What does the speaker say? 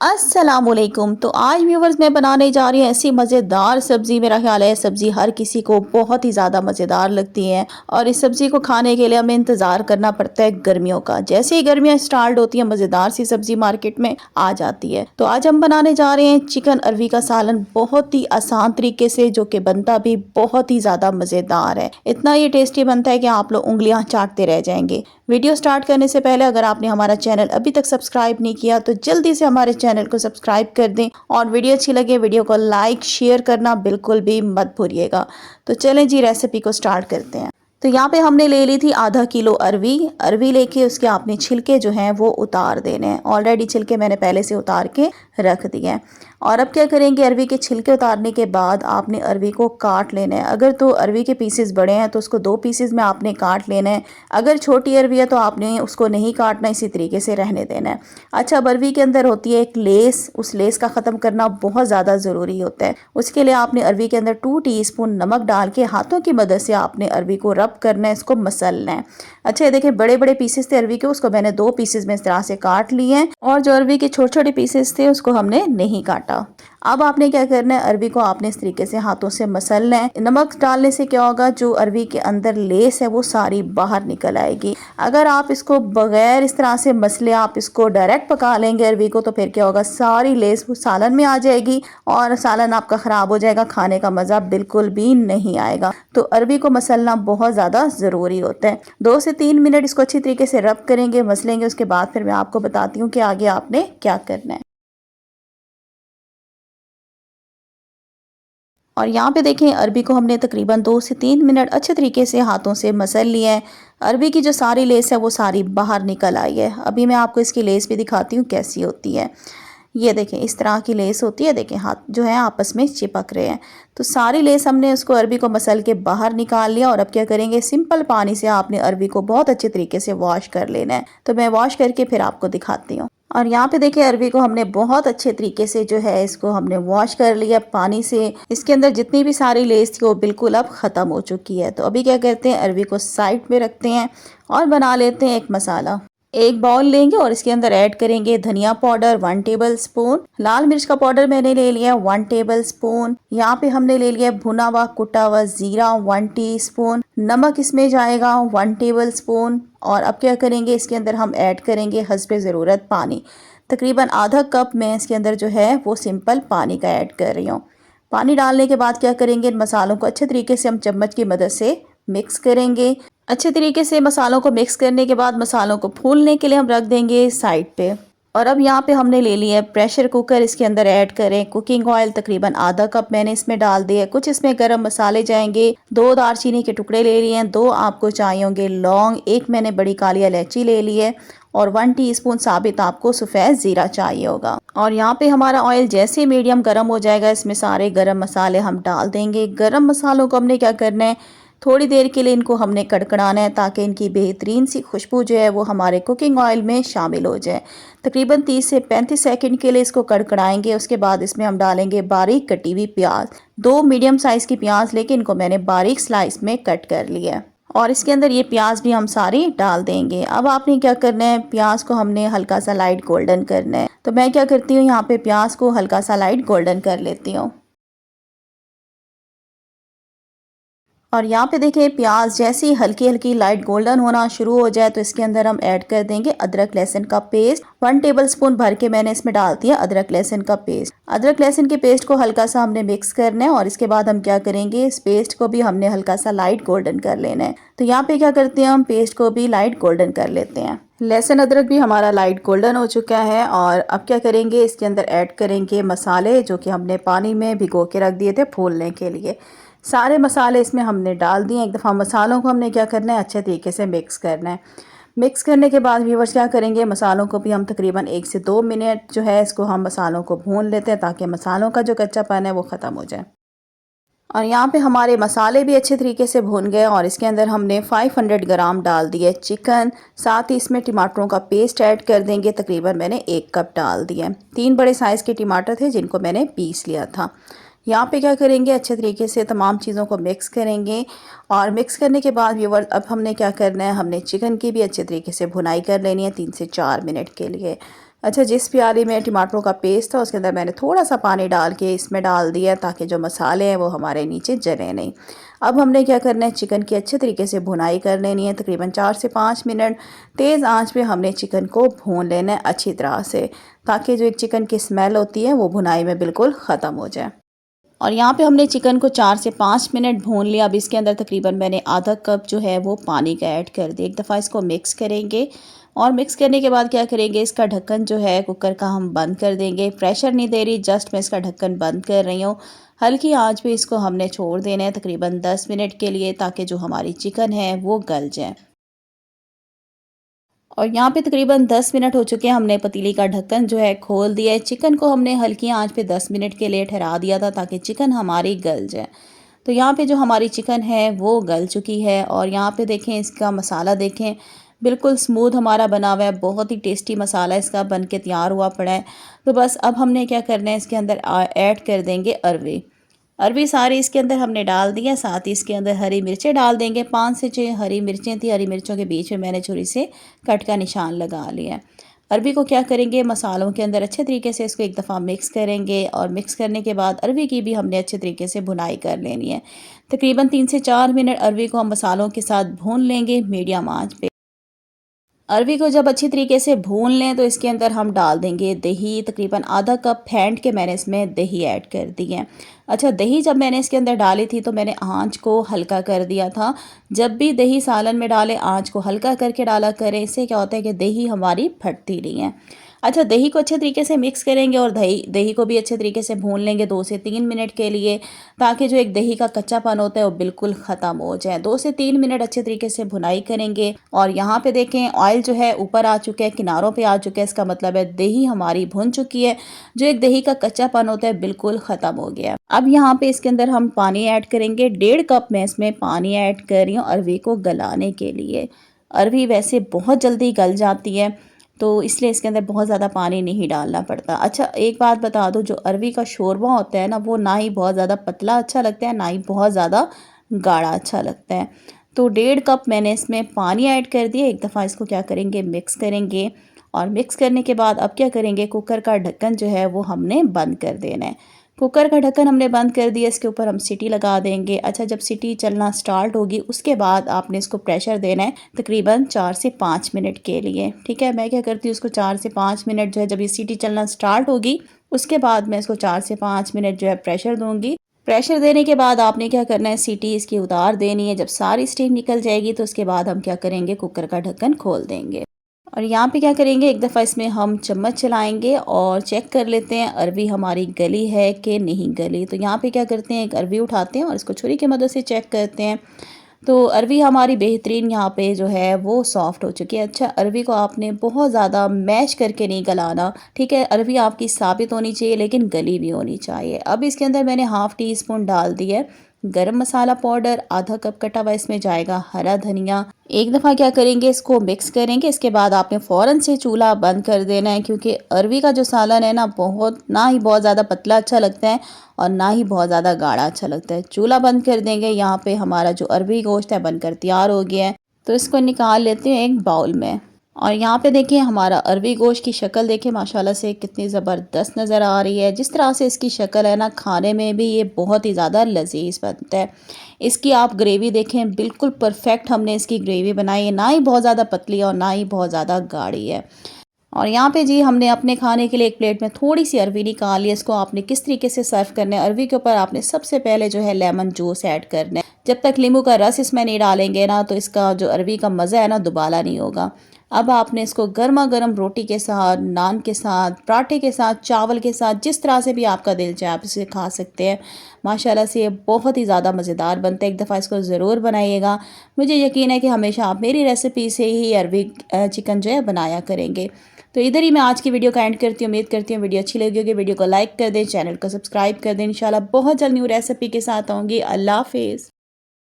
अस्सलामुअलैकुम। तो आज व्यूवर्स मैं बनाने जा रही हूँ ऐसी मज़ेदार सब्ज़ी। मेरा ख्याल है सब्ज़ी हर किसी को बहुत ही ज़्यादा मज़ेदार लगती है और इस सब्ज़ी को खाने के लिए हमें इंतज़ार करना पड़ता है गर्मियों का। जैसे ही गर्मियाँ स्टार्ट होती हैं मज़ेदार सी सब्ज़ी मार्केट में आ जाती है। तो आज हम बनाने जा रहे हैं चिकन अरवी का सालन, बहुत ही आसान तरीके से, जो कि बनता भी बहुत ही ज़्यादा मज़ेदार है। इतना ये टेस्टी बनता है कि आप लोग उंगलियां चाटते रह जाएंगे। वीडियो स्टार्ट करने से पहले अगर आपने हमारा चैनल अभी तक सब्सक्राइब नहीं किया तो जल्दी से हमारे चैनल को सब्सक्राइब कर दें और वीडियो अच्छी लगे वीडियो को लाइक शेयर करना बिल्कुल भी मत भूलिएगा। तो चलें जी, रेसिपी को स्टार्ट करते हैं। तो यहाँ पे हमने ले ली थी आधा किलो अरवी। अरवी लेके उसके आपने छिलके जो हैं वो उतार देने हैं। ऑलरेडी छिलके मैंने पहले से उतार के रख दिए हैं। और अब क्या करेंगे, अरवी के छिलके उतारने के बाद आपने अरवी को काट लेना है। अगर तो अरवी के पीसेस बड़े हैं तो उसको 2 पीसेस में आपने काट लेना है। अगर छोटी अरवी है तो आपने उसको नहीं काटना, इसी तरीके से रहने देना है। अच्छा, अब अरवी के अंदर होती है एक लेस, उस लेस का ख़त्म करना बहुत ज़्यादा ज़रूरी होता है। उसके लिए आपने अरवी के अंदर 2 टीस्पून नमक डाल के हाथों की मदद से आपने अरवी को रब करना है, इसको मसलना है। अच्छा, ये देखें बड़े बड़े पीसेस थे अरवी के, उसको मैंने 2 पीसेस में इस तरह से काट लिए हैं और जो अरवी के छोटे छोटे पीसेस थे उसको हमने नहीं काटा। अब आपने क्या करना है, अरवी को आपने इस तरीके से हाथों से मसलना है। नमक डालने से क्या होगा, जो अरवी के अंदर लेस है वो सारी बाहर निकल आएगी। अगर आप इसको बगैर इस तरह से मसले आप इसको डायरेक्ट पका लेंगे अरवी को, तो फिर क्या होगा, सारी लेस वो सालन में आ जाएगी और सालन आपका ख़राब हो जाएगा, खाने का मज़ा बिल्कुल भी नहीं आएगा। तो अरवी को मसलना बहुत ज़्यादा ज़रूरी होता है। 2 से 3 मिनट इसको अच्छी तरीके से रब करेंगे, मसलेंगे। उसके बाद फिर मैं आपको बताती हूँ कि आगे आपने क्या करना है। और यहाँ पे देखें अरबी को हमने तकरीबन 2 से 3 मिनट अच्छे तरीके से हाथों से मसल लिया है। अरबी की जो सारी लेस है वो सारी बाहर निकल आई है। अभी मैं आपको इसकी लेस भी दिखाती हूँ कैसी होती है। ये देखें इस तरह की लेस होती है, देखें हाथ जो है आपस में चिपक रहे हैं। तो सारी लेस हमने उसको अरबी को मसल के बाहर निकाल लिया। और अब क्या करेंगे, सिंपल पानी से आपने अरबी को बहुत अच्छे तरीके से वॉश कर लेना है। तो मैं वॉश करके फिर आपको दिखाती हूँ। और यहाँ पे देखिए अरवी को हमने बहुत अच्छे तरीके से जो है इसको हमने वॉश कर लिया पानी से। इसके अंदर जितनी भी सारी लेस थी वो बिल्कुल अब ख़त्म हो चुकी है। तो अभी क्या करते हैं, अरवी को साइड में रखते हैं और बना लेते हैं एक मसाला। एक बाउल लेंगे और इसके अंदर ऐड करेंगे धनिया पाउडर 1 टेबल स्पून, लाल मिर्च का पाउडर मैंने ले लिया 1 टेबल स्पून। यहाँ पे हमने ले लिया भुना हुआ कुटा हुआ जीरा 1 टीस्पून, नमक इसमें जाएगा 1 टेबल स्पून। और अब क्या करेंगे, इसके अंदर हम ऐड करेंगे हस्बे ज़रूरत पानी। तकरीबन आधा कप मैं इसके अंदर जो है वो सिंपल पानी का ऐड कर रही हूँ। पानी डालने के बाद क्या करेंगे, इन मसालों को अच्छे तरीके से हम चम्मच की मदद से मिक्स करेंगे। अच्छे तरीके से मसालों को मिक्स करने के बाद मसालों को फूलने के लिए हम रख देंगे साइड पे। और अब यहाँ पे हमने ले लिया है प्रेशर कुकर। इसके अंदर ऐड करें कुकिंग ऑयल, तकरीबन आधा कप मैंने इसमें डाल दिया। कुछ इसमें गरम मसाले जाएंगे, 2 दालचीनी के टुकड़े ले लिए हैं, 2 आपको चाहिए होंगे लौंग, 1 मैंने बड़ी काली इलायची ले ली है और 1 टीस्पून साबित आपको सफ़ेद ज़ीरा चाहिए होगा। और यहाँ पे हमारा ऑयल जैसे ही मीडियम गर्म हो जाएगा, इसमें सारे गरम मसाले हम डाल देंगे। गरम मसालों को हमने क्या करना है, थोड़ी देर के लिए इनको हमने कड़कड़ाना है ताकि इनकी बेहतरीन सी खुशबू जो है वो हमारे कुकिंग ऑयल में शामिल हो जाए। तकरीबन 30 से 35 सेकंड के लिए इसको कड़कड़ाएंगे। उसके बाद इसमें हम डालेंगे बारीक कटी हुई प्याज। 2 मीडियम साइज़ की प्याज लेके इनको मैंने बारीक स्लाइस में कट कर लिया है और इसके अंदर ये प्याज भी हम सारी डाल देंगे। अब आपने क्या करना है, प्याज को हमने हल्का सा लाइट गोल्डन करना है। तो मैं क्या करती हूँ, यहाँ पे प्याज को हल्का सा लाइट गोल्डन कर लेती हूँ। और यहाँ पे देखिए प्याज जैसी हल्की हल्की लाइट गोल्डन होना शुरू हो जाए तो इसके अंदर हम ऐड कर देंगे अदरक लहसुन का पेस्ट। 1 टेबल स्पून भर के मैंने इसमें डाल दिया अदरक लहसुन का पेस्ट। अदरक लहसुन के पेस्ट को हल्का सा हमने मिक्स करना है और इसके बाद हम क्या करेंगे, इस पेस्ट को भी हमने हल्का सा लाइट गोल्डन कर लेना है। तो यहाँ पे क्या करते हैं, हम पेस्ट को भी लाइट गोल्डन कर लेते हैं। लहसुन अदरक भी हमारा लाइट गोल्डन हो चुका है और अब क्या करेंगे, इसके अंदर ऐड करेंगे मसाले जो कि हमने पानी में भिगो के रख दिए थे फूलने के लिए। सारे मसाले इसमें हमने डाल दिए। एक दफ़ा मसालों को हमने क्या करना है, अच्छे तरीके से मिक्स करना है। मिक्स करने के बाद व्यूअर्स क्या करेंगे, मसालों को भी हम तकरीबन 1 से 2 मिनट जो है इसको हम मसालों को भून लेते हैं ताकि मसालों का जो कच्चापन है वो ख़त्म हो जाए। और यहाँ पे हमारे मसाले भी अच्छे तरीके से भून गए और इसके अंदर हमने 500 ग्राम डाल दिए चिकन। साथ ही इसमें टमाटरों का पेस्ट ऐड कर देंगे, तकरीबन मैंने 1 कप डाल दिया। 3 बड़े साइज़ के टमाटर थे जिनको मैंने पीस लिया था। यहाँ पे क्या करेंगे, अच्छे तरीके से तमाम चीज़ों को मिक्स करेंगे। और मिक्स करने के बाद व्यूअर्स अब हमने क्या करना है, हमने चिकन की भी अच्छे तरीके से भुनाई कर लेनी है 3 से 4 मिनट के लिए। अच्छा, जिस प्याली में टमाटरों का पेस्ट था उसके अंदर मैंने थोड़ा सा पानी डाल के इसमें डाल दिया ताकि जो मसाले हैं वो हमारे नीचे जले नहीं। अब हमने क्या करना है, चिकन की अच्छे तरीके से भुनाई कर लेनी है। तकरीबन 4 से 5 मिनट तेज़ आंच पे हमने चिकन को भून लेना है अच्छी तरह से, ताकि जो एक चिकन की स्मेल होती है वो भुनाई में बिल्कुल ख़त्म हो जाए। और यहाँ पे हमने चिकन को 4 से 5 मिनट भून लिया। अब इसके अंदर तकरीबन मैंने आधा कप जो है वो पानी का ऐड कर दिया। एक दफ़ा इसको मिक्स करेंगे और मिक्स करने के बाद क्या करेंगे, इसका ढक्कन जो है कुकर का हम बंद कर देंगे। प्रेशर नहीं दे रही, जस्ट मैं इसका ढक्कन बंद कर रही हूँ। हल्की आंच पे इसको हमने छोड़ देना है तकरीबन 10 मिनट के लिए, ताकि जो हमारी चिकन है वो गल जाए। और यहाँ पे तकरीबन 10 मिनट हो चुके हैं, हमने पतीली का ढक्कन जो है खोल दिया है। चिकन को हमने हल्की आंच पे 10 मिनट के लिए ठहरा दिया था ताकि चिकन हमारी गल जाए। तो यहाँ पे जो हमारी चिकन है वो गल चुकी है और यहाँ पे देखें इसका मसाला देखें, बिल्कुल स्मूथ हमारा बना हुआ है। बहुत ही टेस्टी मसाला इसका बन के तैयार हुआ पड़ा है। तो बस अब हमने क्या करना है, इसके अंदर ऐड कर देंगे अरवी। अरबी सारी इसके अंदर हमने डाल दिया, साथ ही इसके अंदर हरी मिर्चें डाल देंगे। 5 से 6 हरी मिर्चें थी, हरी मिर्चों के बीच में मैंने छुरी से कट का निशान लगा लिया है। अरबी को क्या करेंगे, मसालों के अंदर अच्छे तरीके से इसको एक दफ़ा मिक्स करेंगे और मिक्स करने के बाद अरबी की भी हमने अच्छे तरीके से भुनाई कर लेनी है। तकरीबन 3 से 4 मिनट अरबी को हम मसालों के साथ भून लेंगे मीडियम आंच पे। अरवी को जब अच्छी तरीके से भून लें तो इसके अंदर हम डाल देंगे दही। तकरीबन आधा कप फेंट के मैंने इसमें दही ऐड कर दी है। अच्छा, दही जब मैंने इसके अंदर डाली थी तो मैंने आंच को हल्का कर दिया था। जब भी दही सालन में डालें आंच को हल्का करके डाला करें, इससे क्या होता है कि दही हमारी फटती नहीं है। अच्छा, दही को अच्छे तरीके से मिक्स करेंगे और दही दही को भी अच्छे तरीके से भून लेंगे 2 से 3 मिनट के लिए, ताकि जो एक दही का कच्चापन होता है वो बिल्कुल ख़त्म हो जाए। 2 से 3 मिनट अच्छे तरीके से भुनाई करेंगे और यहाँ पे देखें ऑयल जो है ऊपर आ चुका है, किनारों पे आ चुका है। इसका मतलब है दही हमारी भुन चुकी है, जो एक दही का कच्चापन होता है बिल्कुल ख़त्म हो गया। अब यहाँ पे इसके अंदर हम पानी ऐड करेंगे। 1.5 कप मैं इसमें पानी ऐड कर रही हूँ अरवी को गलाने के लिए। अरवी वैसे बहुत जल्दी गल जाती है, तो इसलिए इसके अंदर बहुत ज़्यादा पानी नहीं डालना पड़ता। अच्छा, एक बात बता दूं, जो अरवी का शोरबा होता है ना, वो ना ही बहुत ज़्यादा पतला अच्छा लगता है, ना ही बहुत ज़्यादा गाढ़ा अच्छा लगता है। तो 1.5 कप मैंने इसमें पानी ऐड कर दिया। एक दफ़ा इसको क्या करेंगे, मिक्स करेंगे और मिक्स करने के बाद अब क्या करेंगे, कुकर का ढक्कन जो है वो हमने बंद कर देना है। कुकर का ढक्कन हमने बंद कर दिया, इसके ऊपर हम सीटी लगा देंगे। अच्छा, जब सीटी चलना स्टार्ट होगी उसके बाद आपने इसको प्रेशर देना है तकरीबन 4 से 5 मिनट के लिए। ठीक है, मैं क्या करती हूँ, उसको 4 से 5 मिनट जो है, जब ये सीटी चलना स्टार्ट होगी उसके बाद मैं इसको 4 से 5 मिनट जो है प्रेशर दूंगी। प्रेशर देने के बाद आपने क्या करना है, सीटी इसकी उतार देनी है। जब सारी स्टीम निकल जाएगी तो उसके बाद हम क्या करेंगे, कुकर का ढक्कन खोल देंगे। और यहाँ पे क्या करेंगे, एक दफ़ा इसमें हम चम्मच चलाएंगे और चेक कर लेते हैं अरवी हमारी गली है कि नहीं गली। तो यहाँ पे क्या करते हैं, एक अरवी उठाते हैं और इसको छुरी की मदद से चेक करते हैं। तो अरवी हमारी बेहतरीन यहाँ पे जो है वो सॉफ्ट हो चुकी है। अच्छा, अरवी को आपने बहुत ज़्यादा मैश करके नहीं गलाना, ठीक है। अरवी आपकी साबित होनी चाहिए लेकिन गली भी होनी चाहिए। अब इसके अंदर मैंने ½ टी स्पून डाल दी है गरम मसाला पाउडर। आधा कप कटा हुआ इसमें जाएगा हरा धनिया। एक दफ़ा क्या करेंगे, इसको मिक्स करेंगे। इसके बाद आपने फ़ौरन से चूल्हा बंद कर देना है, क्योंकि अरवी का जो सालन है ना, ना ही बहुत ज़्यादा पतला अच्छा लगता है और ना ही बहुत ज़्यादा गाढ़ा अच्छा लगता है। चूल्हा बंद कर देंगे। यहाँ पे हमारा जो अरवी गोश्त है बनकर तैयार हो गया है, तो इसको निकाल लेते हैं एक बाउल में। और यहाँ पे देखिए हमारा अरवी गोश्त की शक्ल देखिए माशाल्लाह से कितनी ज़बरदस्त नज़र आ रही है। जिस तरह से इसकी शक्ल है ना, खाने में भी ये बहुत ही ज़्यादा लजीज बनता है। इसकी आप ग्रेवी देखें, बिल्कुल परफेक्ट हमने इसकी ग्रेवी बनाई है, ना ही बहुत ज़्यादा पतली और ना ही बहुत ज़्यादा गाढ़ी है। और यहाँ पे जी हमने अपने खाने के लिए एक प्लेट में थोड़ी सी अरवी निकाल ली। इसको आपने किस तरीके से सर्व करना है, अरवी के ऊपर आपने सबसे पहले जो है लेमन जूस ऐड करना है। जब तक नींबू का रस इसमें नहीं डालेंगे ना, तो इसका जो अरवी का मज़ा है ना, दुबाला नहीं होगा। अब आपने इसको गर्मा गर्म रोटी के साथ, नान के साथ, पराठे के साथ, चावल के साथ, जिस तरह से भी आपका दिल चाहे आप इसे खा सकते हैं। माशाल्लाह से ये बहुत ही ज़्यादा मज़ेदार बनता है। एक दफ़ा इसको ज़रूर बनाइएगा। मुझे यकीन है कि हमेशा आप मेरी रेसिपी से ही अरवी चिकन जो है बनाया करेंगे। तो इधर ही मैं आज की वीडियो का एंड करती हूँ। उम्मीद करती हूँ वीडियो अच्छी लगी होगी। वीडियो को लाइक कर दें, चैनल को सब्सक्राइब कर दें। इंशाल्लाह बहुत जल्द न्यू रेसिपी के साथ आऊँगी। अल्लाह हाफिज़।